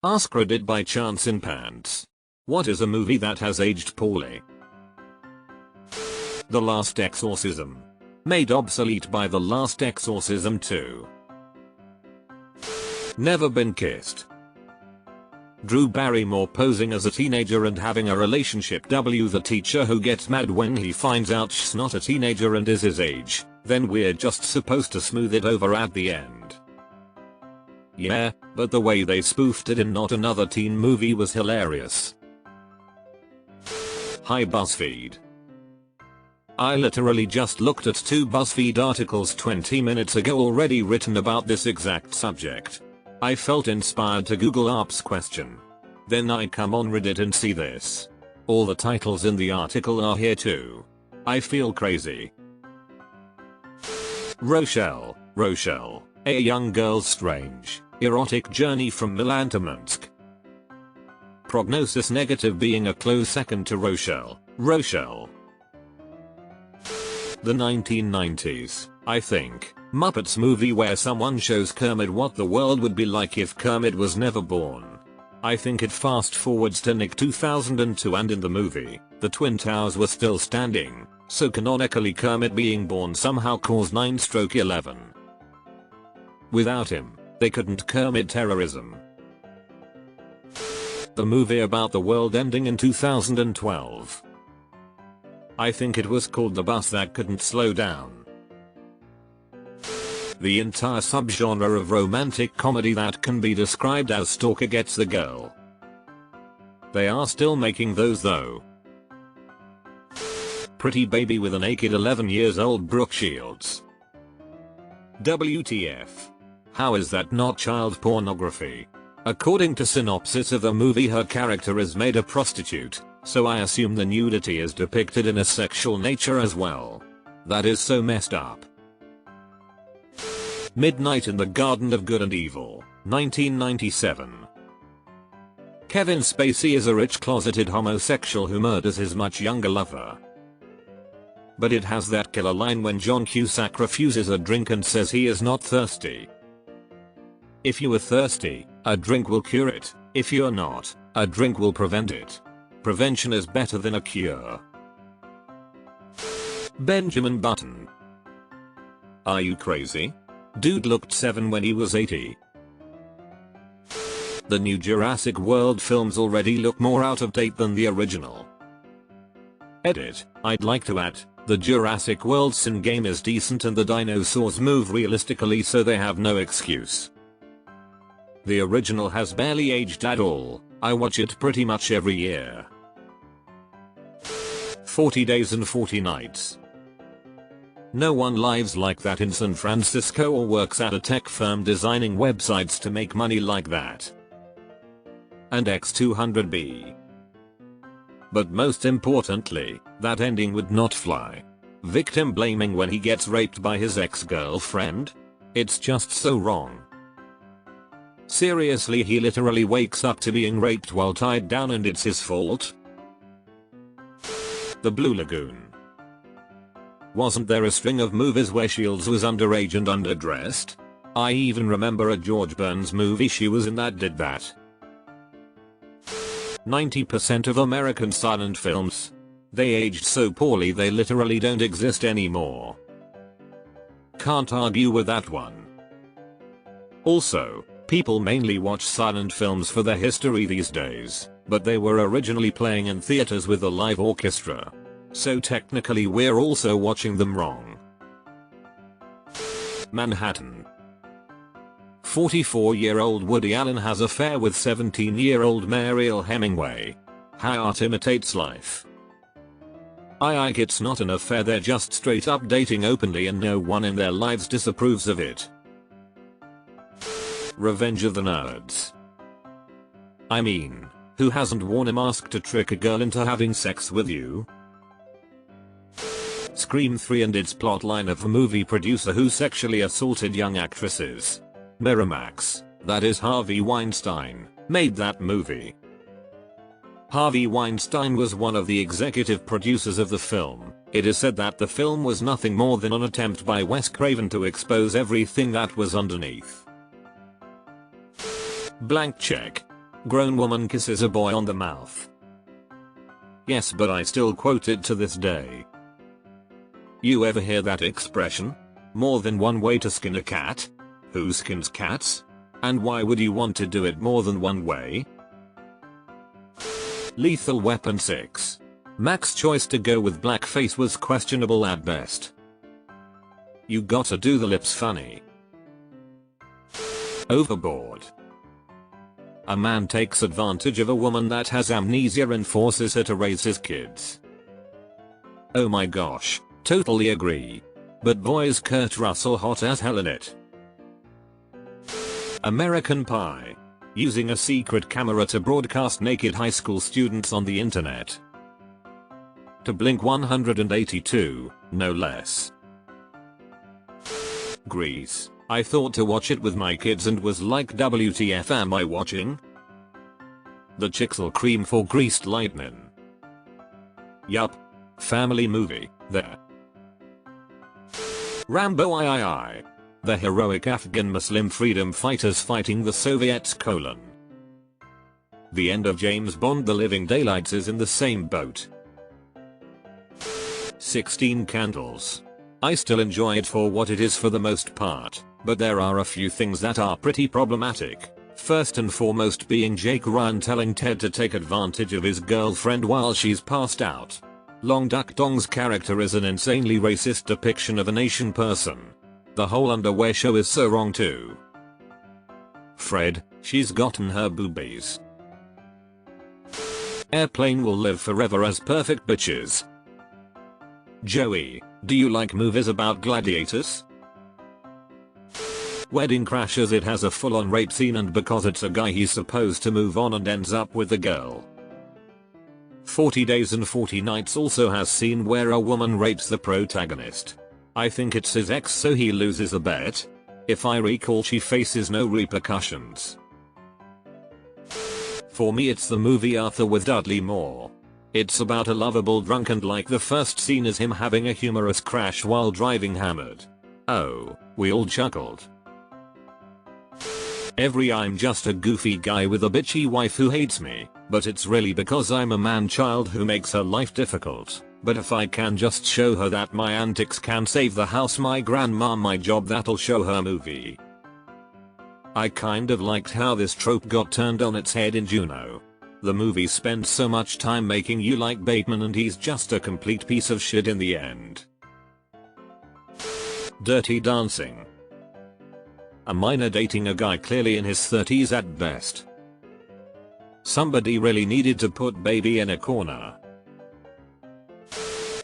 AskReddit by chance in pants. What is a movie that has aged poorly? The Last Exorcism. Made obsolete by The Last Exorcism 2. Never been kissed. Drew Barrymore posing as a teenager and having a relationship. The teacher who gets mad when he finds out she's not a teenager and is his age. Then we're just supposed to smooth it over at the end. Yeah, but the way they spoofed it in Not Another Teen Movie was hilarious. Hi BuzzFeed. I literally just looked at 2 BuzzFeed articles 20 minutes ago already written about this exact subject. I felt inspired to Google ARP's question. Then I come on Reddit and see this. All the titles in the article are here too. I feel crazy. Rochelle, a young girl's strange, erotic journey from Milan to Minsk. Prognosis negative being a close second to Rochelle. The 1990s, I think, Muppets movie where someone shows Kermit what the world would be like if Kermit was never born. I think it fast forwards to Nick 2002 and in the movie, the Twin Towers were still standing, so canonically Kermit being born somehow caused 9/11. Without him, they couldn't Kermit terrorism. The movie about the world ending in 2012. I think it was called The Bus That Couldn't Slow Down. The entire subgenre of romantic comedy that can be described as stalker gets the girl. They are still making those though. Pretty Baby with a naked 11 years old Brooke Shields. WTF. How is that not child pornography? According to synopsis of the movie, her character is made a prostitute, so I assume the nudity is depicted in a sexual nature as well. That is so messed up. Midnight in the Garden of Good and Evil, 1997. Kevin Spacey is a rich closeted homosexual who murders his much younger lover. But it has that killer line when John Cusack refuses a drink and says he is not thirsty. If you are thirsty, a drink will cure it. If you're not, a drink will prevent it. Prevention is better than a cure. Benjamin Button. Are you crazy? Dude looked 7 when he was 80. The new Jurassic World films already look more out of date than the original. Edit. I'd like to add, the Jurassic World sim game is decent and the dinosaurs move realistically so they have no excuse. The original has barely aged at all. I watch it pretty much every year. 40 Days and 40 Nights. No one lives like that in San Francisco or works at a tech firm designing websites to make money like that. And X200B. But most importantly, that ending would not fly. Victim blaming when he gets raped by his ex-girlfriend? It's just so wrong. Seriously, he literally wakes up to being raped while tied down and it's his fault? The Blue Lagoon. Wasn't there a string of movies where Shields was underage and underdressed? I even remember a George Burns movie she was in that did that. 90% of American silent films. They aged so poorly they literally don't exist anymore. Can't argue with that one. Also, people mainly watch silent films for their history these days, but they were originally playing in theaters with a live orchestra. So technically we're also watching them wrong. Manhattan. 44-year-old Woody Allen has an affair with 17-year-old Mariel Hemingway. How art imitates life. It's not an affair, they're just straight up dating openly and no one in their lives disapproves of it. Revenge of the Nerds. I mean, who hasn't worn a mask to trick a girl into having sex with you? Scream 3 and its plotline of a movie producer who sexually assaulted young actresses. Miramax, that is Harvey Weinstein, made that movie. Harvey Weinstein was one of the executive producers of the film. It is said that the film was nothing more than an attempt by Wes Craven to expose everything that was underneath. Blank check. Grown woman kisses a boy on the mouth. Yes, but I still quote it to this day. You ever hear that expression? More than one way to skin a cat? Who skins cats? And why would you want to do it more than one way? Lethal Weapon 6. Mac's choice to go with blackface was questionable at best. You gotta do the lips funny. Overboard. A man takes advantage of a woman that has amnesia and forces her to raise his kids. Oh my gosh, totally agree. But boy is Kurt Russell hot as hell in it. American Pie. Using a secret camera to broadcast naked high school students on the internet. To Blink 182, no less. Grease. I thought to watch it with my kids and was like, WTF am I watching? The Chixel cream for greased lightning. Yup. Family movie, there. Rambo III. The heroic Afghan Muslim freedom fighters fighting the Soviets : The end of James Bond: The Living Daylights is in the same boat. 16 Candles. I still enjoy it for what it is for the most part, but there are a few things that are pretty problematic. First and foremost being Jake Ryan telling Ted to take advantage of his girlfriend while she's passed out. Long Duck Dong's character is an insanely racist depiction of an Asian person. The whole underwear show is so wrong too. Fred, she's gotten her boobies. Airplane will live forever as perfect bitches. Joey, do you like movies about gladiators? Wedding Crashers, it has a full-on rape scene, and because it's a guy he's supposed to move on and ends up with the girl. 40 Days and 40 Nights also has scene where a woman rapes the protagonist. I think it's his ex, so he loses a bet. If I recall, she faces no repercussions. For me it's the movie Arthur with Dudley Moore. It's about a lovable drunk, and like the first scene is him having a humorous crash while driving hammered. Oh, we all chuckled. I'm just a goofy guy with a bitchy wife who hates me, but it's really because I'm a man-child who makes her life difficult. But if I can just show her that my antics can save the house, my grandma, my job, that'll show her movie. I kind of liked how this trope got turned on its head in Juno. The movie spends so much time making you like Bateman, and he's just a complete piece of shit in the end. Dirty Dancing. A minor dating a guy clearly in his 30s at best. Somebody really needed to put baby in a corner.